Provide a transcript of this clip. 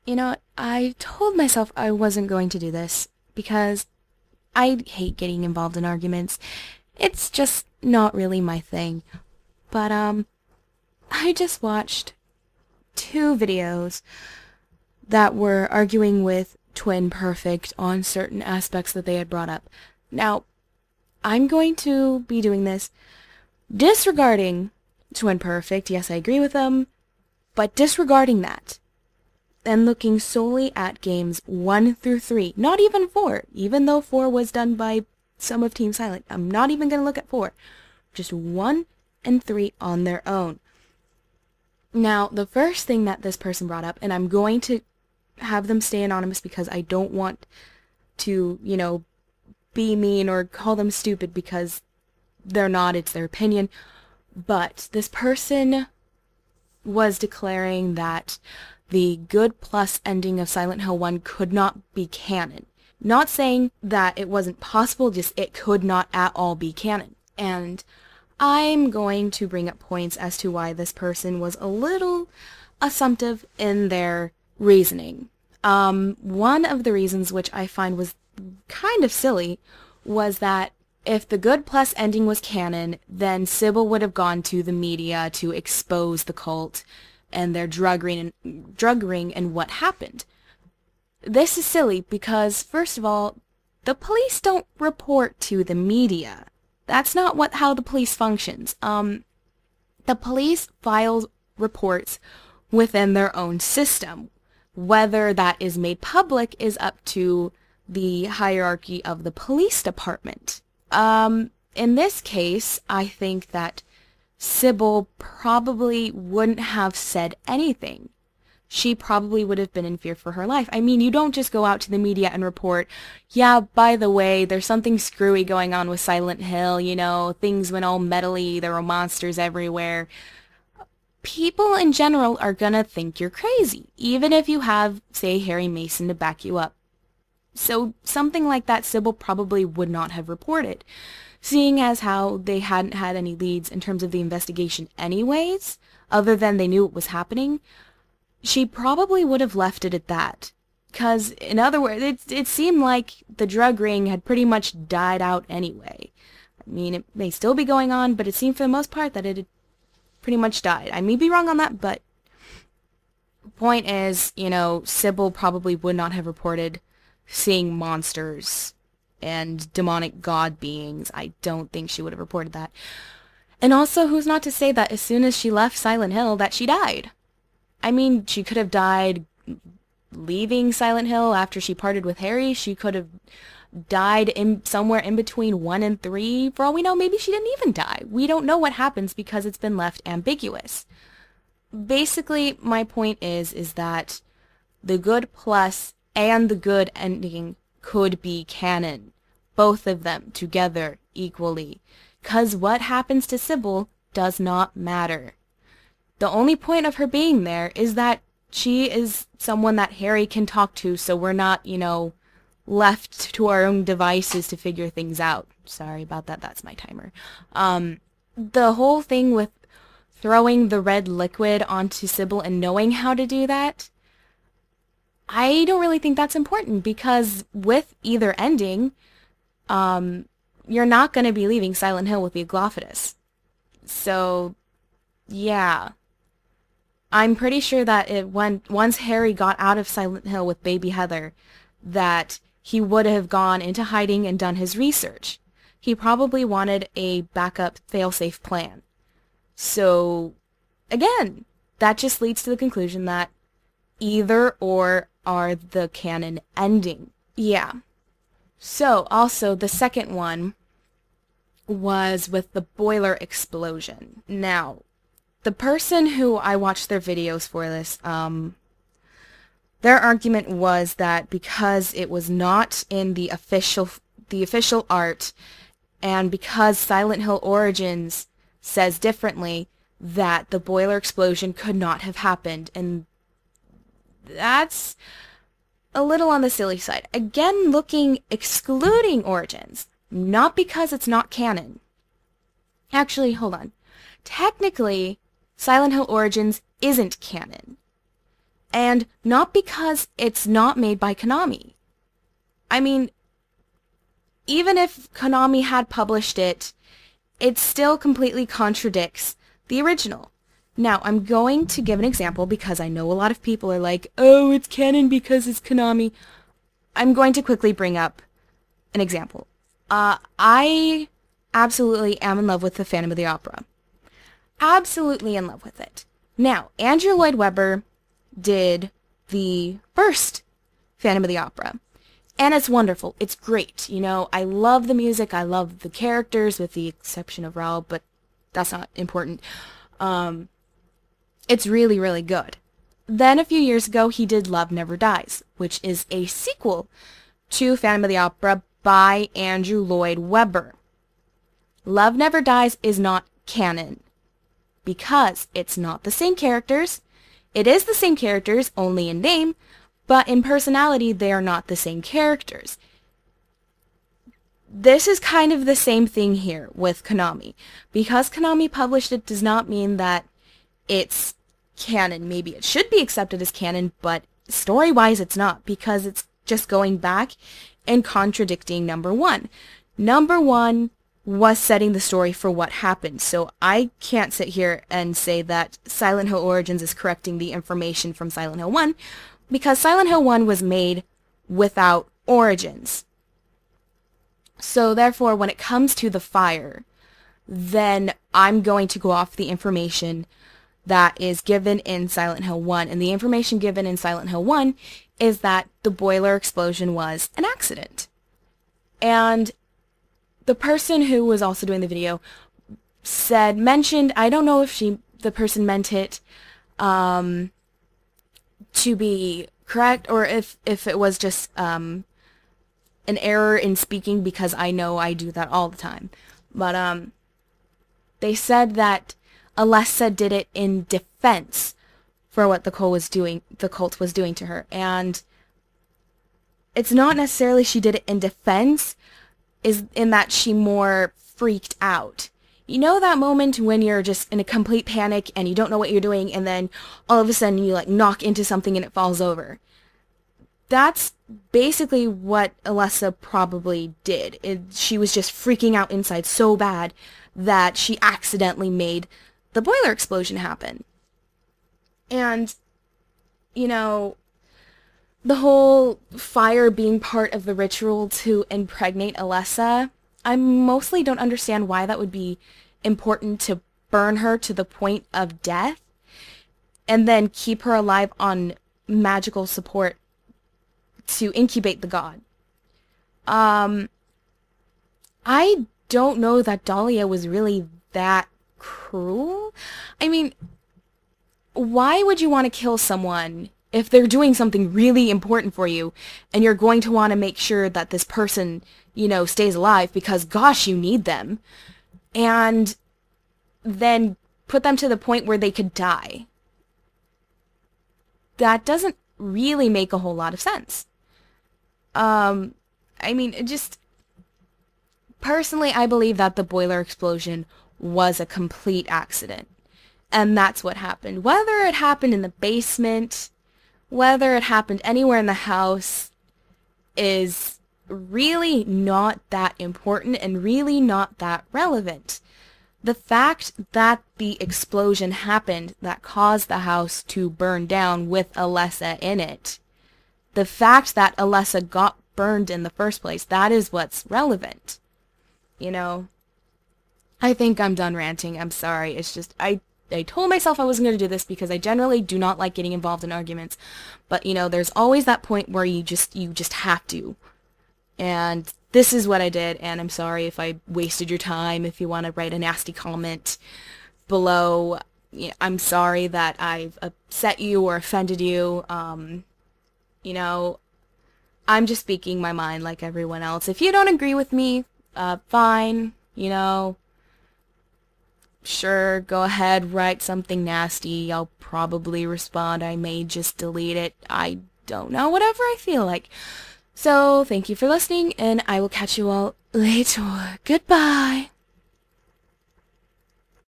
You know, I told myself I wasn't going to do this because I hate getting involved in arguments. It's just not really my thing. But, I just watched two videos that were arguing with Twin Perfect on certain aspects that they had brought up. Now, I'm going to be doing this disregarding Twin Perfect. Yes, I agree with them, but disregarding that and looking solely at games 1 through 3, not even 4, even though 4 was done by some of Team Silent. I'm not even going to look at 4. Just 1 and 3 on their own. Now, the first thing that this person brought up, and I'm going to have them stay anonymous because I don't want to, be mean or call them stupid because they're not, it's their opinion, but this person was declaring that the good plus ending of Silent Hill 1 could not be canon. Not saying that it wasn't possible, just it could not at all be canon. And I'm going to bring up points as to why this person was a little assumptive in their reasoning. One of the reasons which I find was kind of silly was that if the good plus ending was canon, then Sybil would have gone to the media to expose the cult and their drug ring and what happened. This is silly because, first of all, the police don't report to the media. That's not how the police functions. The police files reports within their own system. Whether that is made public is up to the hierarchy of the police department. In this case, I think that Sybil probably wouldn't have said anything. She probably would have been in fear for her life. I mean, you don't just go out to the media and report, yeah, by the way, there's something screwy going on with Silent Hill, things went all metally, there were monsters everywhere. People in general are gonna think you're crazy, even if you have, say, Harry Mason to back you up. So something like that Sybil probably would not have reported, seeing as how they hadn't had any leads in terms of the investigation anyways, other than they knew it was happening. She probably would have left it at that. Because, in other words, it seemed like the drug ring had pretty much died out anyway. I mean, it may still be going on, but it seemed for the most part that it had pretty much died. I may be wrong on that, but point is, Sybil probably would not have reported seeing monsters and demonic god beings. I don't think she would have reported that. And also, who's not to say that as soon as she left Silent Hill that she died? I mean, she could have died leaving Silent Hill after she parted with Harry. She could have died somewhere in between 1 and 3. For all we know, maybe she didn't even die. We don't know what happens because it's been left ambiguous. Basically, my point is that the good plus and the good ending could be canon. Both of them together equally. 'Cause what happens to Sybil does not matter. The only point of her being there is that she is someone that Harry can talk to, so we're not, left to our own devices to figure things out. Sorry about that, that's my timer. The whole thing with throwing the red liquid onto Sybil and knowing how to do that, I don't really think that's important, because with either ending, you're not going to be leaving Silent Hill with the Aglophidus. So, yeah. I'm pretty sure that once Harry got out of Silent Hill with Baby Heather, that he would have gone into hiding and done his research. He probably wanted a backup failsafe plan. So, again, that just leads to the conclusion that either or are the canon ending. Yeah. So, also, the second one was with the boiler explosion. Now, the person who I watched their videos for this, their argument was that because it was not in the official art, and because Silent Hill Origins says differently, that the boiler explosion could not have happened, and that's a little on the silly side. Again, excluding Origins, not because it's not canon. Actually, hold on. Technically, Silent Hill Origins isn't canon. And not because it's not made by Konami. I mean, even if Konami had published it, it still completely contradicts the original. Now, I'm going to give an example because I know a lot of people are like, oh, it's canon because it's Konami. I'm going to quickly bring up an example. I absolutely am in love with the Phantom of the Opera. Absolutely in love with it. Now, Andrew Lloyd Webber did the first Phantom of the Opera. And it's wonderful. It's great. You know, I love the music. I love the characters with the exception of Raoul, but that's not important. It's really, really good. Then a few years ago, he did Love Never Dies, which is a sequel to Phantom of the Opera by Andrew Lloyd Webber. Love Never Dies is not canon because it's not the same characters. It is the same characters, only in name, but in personality, they are not the same characters. This is kind of the same thing here with Konami. Because Konami published it does not mean that it's canon. Maybe it should be accepted as canon, but story-wise it's not, because it's just going back and contradicting number one. Number one was setting the story for what happened, so I can't sit here and say that Silent Hill Origins is correcting the information from Silent Hill 1, because Silent Hill 1 was made without Origins. So therefore, when it comes to the fire, then I'm going to go off the information that is given in Silent Hill 1. And the information given in Silent Hill 1 is that the boiler explosion was an accident. And the person who was also doing the video mentioned, I don't know if the person meant it to be correct or if it was just an error in speaking, because I know I do that all the time. But they said that Alessa did it in defense for what the cult was doing to her, and it's not necessarily she did it in defense, is in that she more freaked out. You know that moment when you're just in a complete panic and you don't know what you're doing, and then all of a sudden you like knock into something and it falls over? That's basically what Alessa probably did. She was just freaking out inside so bad that she accidentally made the boiler explosion happen. And, you know, the whole fire being part of the ritual to impregnate Alessa, I mostly don't understand why that would be important to burn her to the point of death and then keep her alive on magical support to incubate the god. I don't know that Dahlia was really that cruel. I mean, why would you want to kill someone if they're doing something really important for you and you're going to want to make sure that this person, you know, stays alive because, gosh, you need them, and then put them to the point where they could die? That doesn't really make a whole lot of sense. I mean, personally, I believe that the boiler explosion was a complete accident. And that's what happened. Whether it happened in the basement, whether it happened anywhere in the house, is really not that important and really not that relevant. The fact that the explosion happened that caused the house to burn down with Alessa in it, the fact that Alessa got burned in the first place, that is what's relevant. You know, I think I'm done ranting. I'm sorry. It's just, I told myself I wasn't going to do this because I generally do not like getting involved in arguments. But, you know, there's always that point where you just have to. And this is what I did, and I'm sorry if I wasted your time. If you want to write a nasty comment below, I'm sorry that I've upset you or offended you. You know, I'm just speaking my mind like everyone else. If you don't agree with me, fine, you know. Sure, go ahead, write something nasty. I'll probably respond. I may just delete it. I don't know, whatever I feel like. So, thank you for listening, and I will catch you all later. Goodbye!